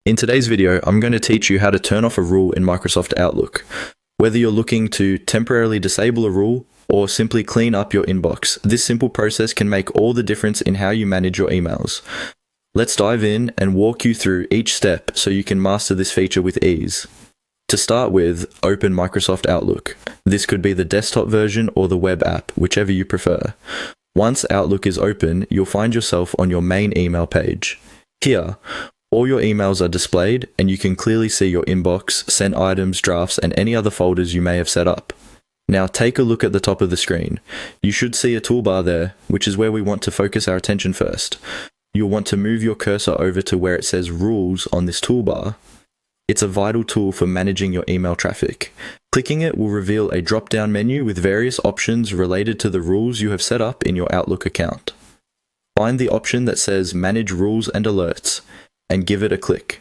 In today's video, I'm going to teach you how to turn off a rule in Microsoft Outlook. Whether you're looking to temporarily disable a rule or simply clean up your inbox, this simple process can make all the difference in how you manage your emails. Let's dive in and walk you through each step so you can master this feature with ease. To start with, open Microsoft Outlook. This could be the desktop version or the web app, whichever you prefer. Once Outlook is open, you'll find yourself on your main email page. Here, all your emails are displayed and you can clearly see your inbox, sent items, drafts, and any other folders you may have set up. Now take a look at the top of the screen. You should see a toolbar there, which is where we want to focus our attention first. You'll want to move your cursor over to where it says Rules on this toolbar. It's a vital tool for managing your email traffic. Clicking it will reveal a drop-down menu with various options related to the rules you have set up in your Outlook account. Find the option that says Manage Rules and Alerts, and give it a click.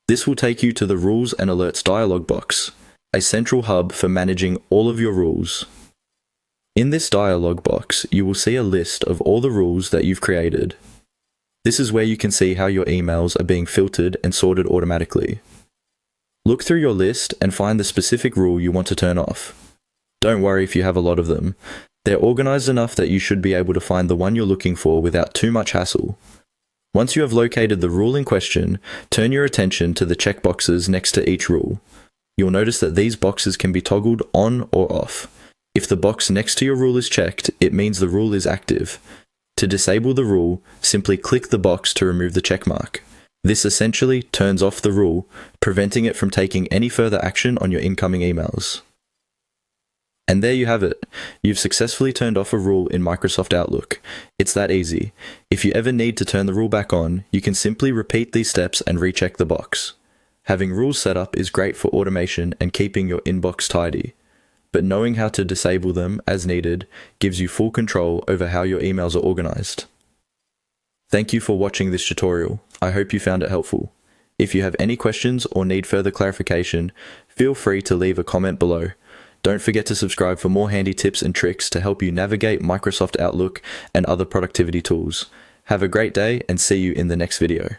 This will take you to the Rules and Alerts dialog box, a central hub for managing all of your rules. In this dialog box, you will see a list of all the rules that you've created. This is where you can see how your emails are being filtered and sorted automatically. Look through your list and find the specific rule you want to turn off. Don't worry if you have a lot of them. They're organized enough that you should be able to find the one you're looking for without too much hassle. Once you have located the rule in question, turn your attention to the checkboxes next to each rule. You'll notice that these boxes can be toggled on or off. If the box next to your rule is checked, it means the rule is active. To disable the rule, simply click the box to remove the checkmark. This essentially turns off the rule, preventing it from taking any further action on your incoming emails. And there you have it. You've successfully turned off a rule in Microsoft Outlook. It's that easy. If you ever need to turn the rule back on, you can simply repeat these steps and recheck the box. Having rules set up is great for automation and keeping your inbox tidy, but knowing how to disable them as needed gives you full control over how your emails are organized. Thank you for watching this tutorial. I hope you found it helpful. If you have any questions or need further clarification, feel free to leave a comment below. Don't forget to subscribe for more handy tips and tricks to help you navigate Microsoft Outlook and other productivity tools. Have a great day and see you in the next video.